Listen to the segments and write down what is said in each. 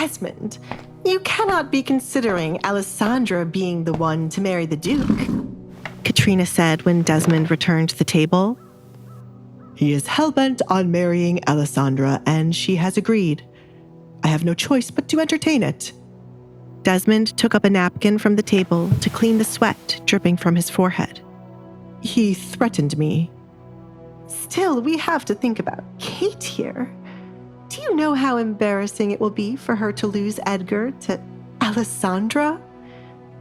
Desmond, you cannot be considering Allesandra being the one to marry the Duke, Katrina said when Desmond returned to the table. He is hell-bent on marrying Allesandra, and she has agreed. I have no choice but to entertain it. Desmond took up a napkin from the table to clean the sweat dripping from his forehead. He threatened me. Still, we have to think about Kate here. Do you know how embarrassing it will be for her to lose Edgar to Allesandra?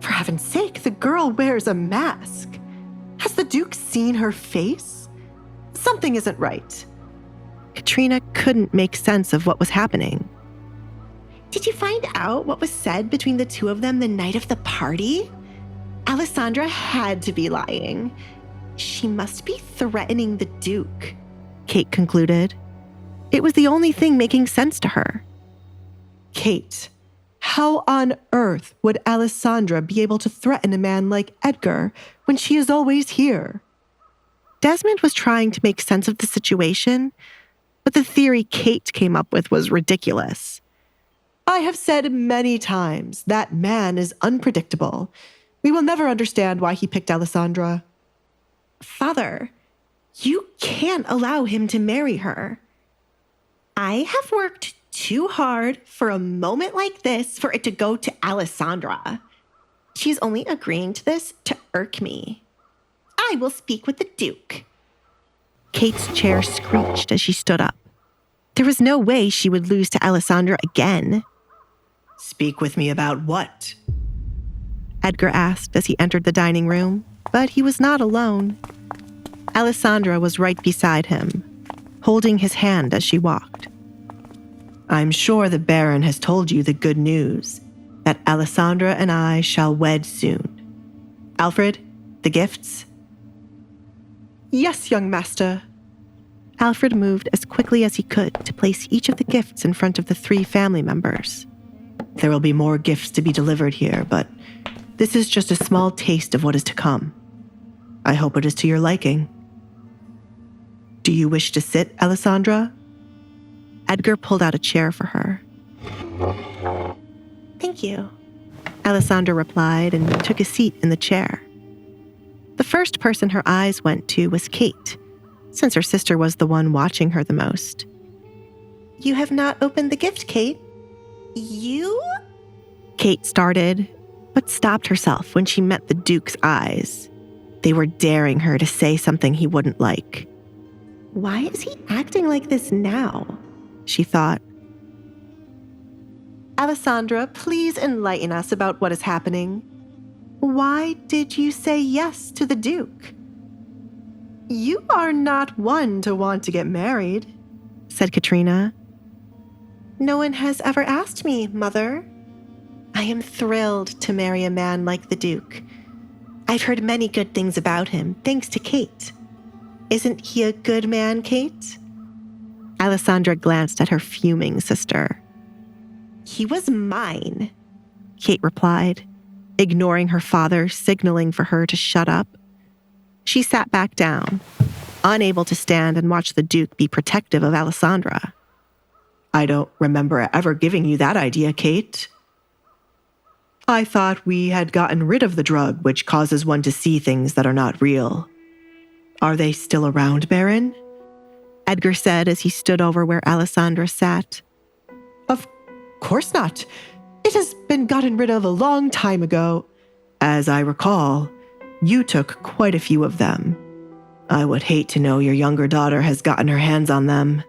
For heaven's sake, the girl wears a mask. Has the Duke seen her face? Something isn't right. Katrina couldn't make sense of what was happening. Did you find out what was said between the two of them the night of the party? Allesandra had to be lying. She must be threatening the Duke, Kate concluded. It was the only thing making sense to her. Kate, how on earth would Allesandra be able to threaten a man like Edgar when she is always here? Desmond was trying to make sense of the situation, but the theory Kate came up with was ridiculous. I have said many times that man is unpredictable. We will never understand why he picked Allesandra. Father, you can't allow him to marry her. I have worked too hard for a moment like this for it to go to Allesandra. She's only agreeing to this to irk me. I will speak with the Duke. Kate's chair screeched as she stood up. There was no way she would lose to Allesandra again. Speak with me about what? Edgar asked as he entered the dining room, but he was not alone. Allesandra was right beside him, holding his hand as she walked. I'm sure the Baron has told you the good news, that Allesandra and I shall wed soon. Alfred, the gifts? Yes, young master. Alfred moved as quickly as he could to place each of the gifts in front of the 3 family members. There will be more gifts to be delivered here, but this is just a small taste of what is to come. I hope it is to your liking. Do you wish to sit, Allesandra? Edgar pulled out a chair for her. Thank you, Allesandra replied and took a seat in the chair. The first person her eyes went to was Kate, since her sister was the one watching her the most. You have not opened the gift, Kate. You? Kate started, but stopped herself when she met the Duke's eyes. They were daring her to say something he wouldn't like. Why is he acting like this now? She thought. Allesandra, please enlighten us about what is happening. Why did you say yes to the Duke? You are not one to want to get married, said Katrina. No one has ever asked me, Mother. I am thrilled to marry a man like the Duke. I've heard many good things about him, thanks to Kate. Isn't he a good man, Kate? Allesandra glanced at her fuming sister. He was mine, Kate replied, ignoring her father signaling for her to shut up. She sat back down, unable to stand and watch the Duke be protective of Allesandra. I don't remember ever giving you that idea, Kate. I thought we had gotten rid of the drug which causes one to see things that are not real. Are they still around, Baron? Edgar said as he stood over where Allesandra sat. Of course not. It has been gotten rid of a long time ago. As I recall, you took quite a few of them. I would hate to know your younger daughter has gotten her hands on them.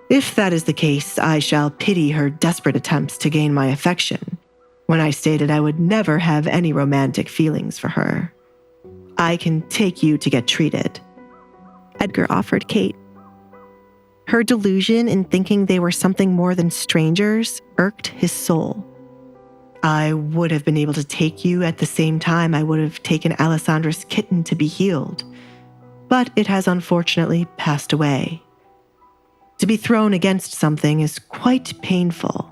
If that is the case, I shall pity her desperate attempts to gain my affection, when I stated I would never have any romantic feelings for her. I can take you to get treated, Edgar offered Kate. Her delusion in thinking they were something more than strangers irked his soul. I would have been able to take you at the same time I would have taken Alessandra's kitten to be healed, but it has unfortunately passed away. To be thrown against something is quite painful.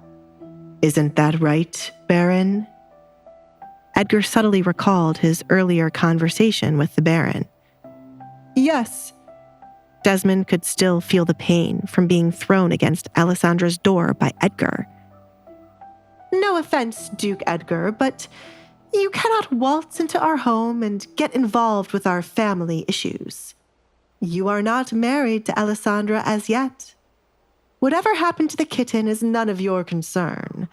Isn't that right, Baron? Edgar subtly recalled his earlier conversation with the Baron. Yes. Desmond could still feel the pain from being thrown against Alessandra's door by Edgar. No offense, Duke Edgar, but you cannot waltz into our home and get involved with our family issues. You are not married to Allesandra as yet. Whatever happened to the kitten is none of your concern.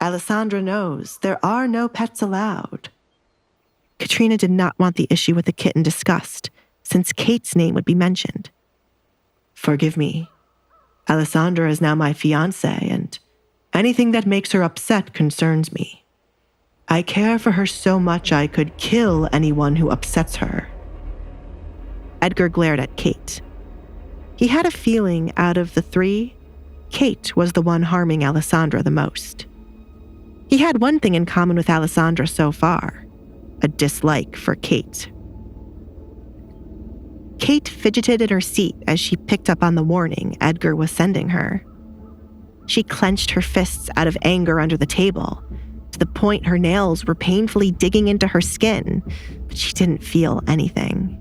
Allesandra knows there are no pets allowed. Katrina did not want the issue with the kitten discussed, since Kate's name would be mentioned. Forgive me. Allesandra is now my fiancée, and anything that makes her upset concerns me. I care for her so much I could kill anyone who upsets her. Edgar glared at Kate. He had a feeling out of the three, Kate was the one harming Allesandra the most. He had one thing in common with Allesandra so far, a dislike for Kate. Kate fidgeted in her seat as she picked up on the warning Edgar was sending her. She clenched her fists out of anger under the table, to the point her nails were painfully digging into her skin, but she didn't feel anything.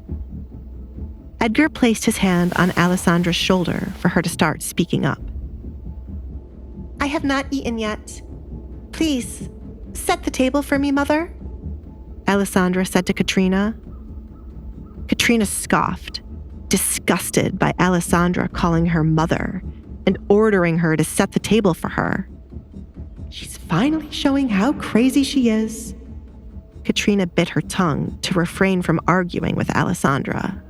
Edgar placed his hand on Alessandra's shoulder for her to start speaking up. I have not eaten yet. Please, set the table for me, Mother. Allesandra said to Katrina. Katrina scoffed, disgusted by Allesandra calling her mother and ordering her to set the table for her. She's finally showing how crazy she is. Katrina bit her tongue to refrain from arguing with Allesandra.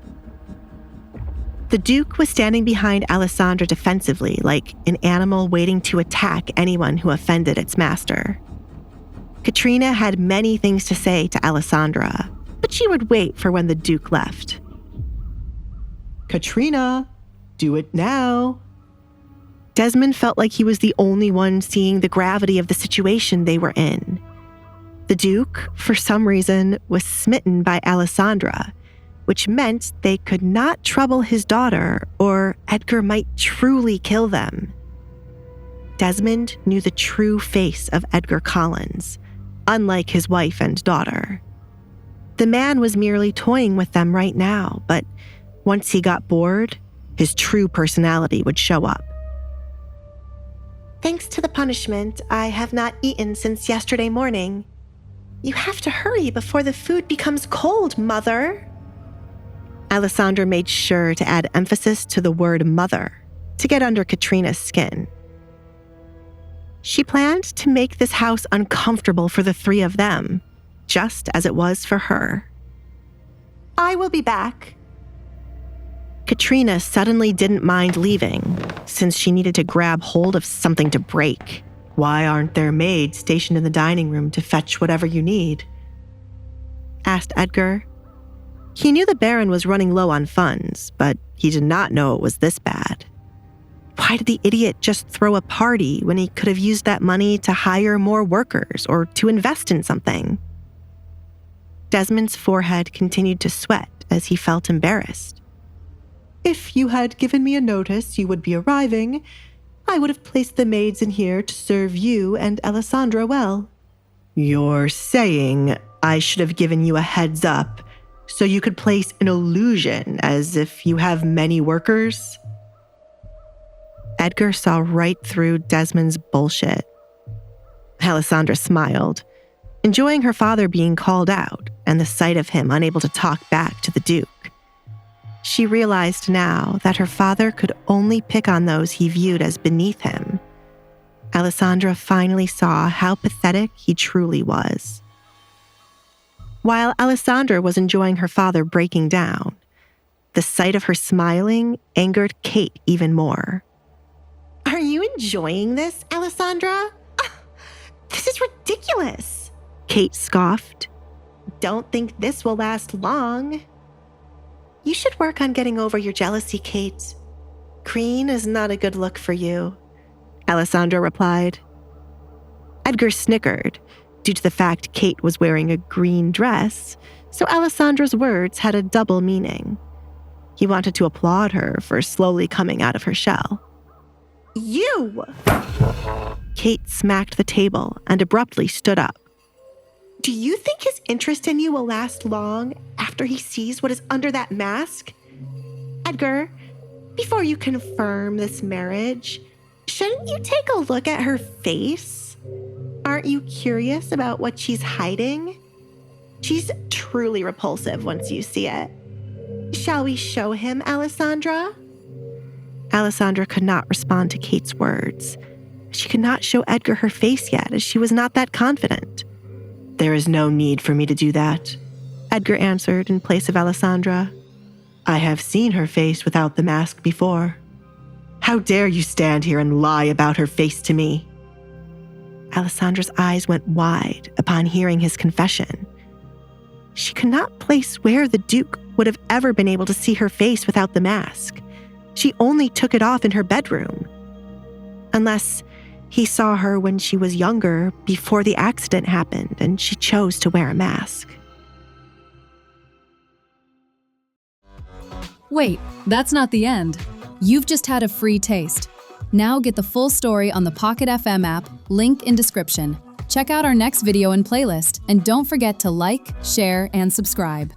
The Duke was standing behind Allesandra defensively, like an animal waiting to attack anyone who offended its master. Katrina had many things to say to Allesandra, but she would wait for when the Duke left. Katrina, do it now. Desmond felt like he was the only one seeing the gravity of the situation they were in. The Duke, for some reason, was smitten by Allesandra, which meant they could not trouble his daughter or Edgar might truly kill them. Desmond knew the true face of Edgar Collins, unlike his wife and daughter. The man was merely toying with them right now, but once he got bored, his true personality would show up. Thanks to the punishment, I have not eaten since yesterday morning. You have to hurry before the food becomes cold, Mother. Allesandra made sure to add emphasis to the word mother to get under Katrina's skin. She planned to make this house uncomfortable for the three of them, just as it was for her. I will be back. Katrina suddenly didn't mind leaving, since she needed to grab hold of something to break. Why aren't there maids stationed in the dining room to fetch whatever you need? Asked Edgar. He knew the Baron was running low on funds, but he did not know it was this bad. Why did the idiot just throw a party when he could have used that money to hire more workers or to invest in something? Desmond's forehead continued to sweat as he felt embarrassed. If you had given me a notice you would be arriving, I would have placed the maids in here to serve you and Allesandra well. You're saying I should have given you a heads up so you could place an illusion as if you have many workers? Edgar saw right through Desmond's bullshit. Allesandra smiled, enjoying her father being called out and the sight of him unable to talk back to the Duke. She realized now that her father could only pick on those he viewed as beneath him. Allesandra finally saw how pathetic he truly was. While Allesandra was enjoying her father breaking down, the sight of her smiling angered Kate even more. Are you enjoying this, Allesandra? This is ridiculous. Kate scoffed. Don't think this will last long. You should work on getting over your jealousy, Kate. Green is not a good look for you, Allesandra replied. Edgar snickered due to the fact Kate was wearing a green dress, so Alessandra's words had a double meaning. He wanted to applaud her for slowly coming out of her shell. You! Kate smacked the table and abruptly stood up. Do you think his interest in you will last long after he sees what is under that mask? Edgar, before you confirm this marriage, shouldn't you take a look at her face? Aren't you curious about what she's hiding? She's truly repulsive once you see it. Shall we show him, Allesandra? Allesandra could not respond to Kate's words. She could not show Edgar her face yet, as she was not that confident. There is no need for me to do that, Edgar answered in place of Allesandra. I have seen her face without the mask before. How dare you stand here and lie about her face to me? Alessandra's eyes went wide upon hearing his confession. She could not place where the Duke would have ever been able to see her face without the mask. She only took it off in her bedroom. Unless he saw her when she was younger, before the accident happened, and she chose to wear a mask. Wait, that's not the end. You've just had a free taste. Now get the full story on the Pocket FM app, link in description. Check out our next video and playlist, and don't forget to like, share, and subscribe.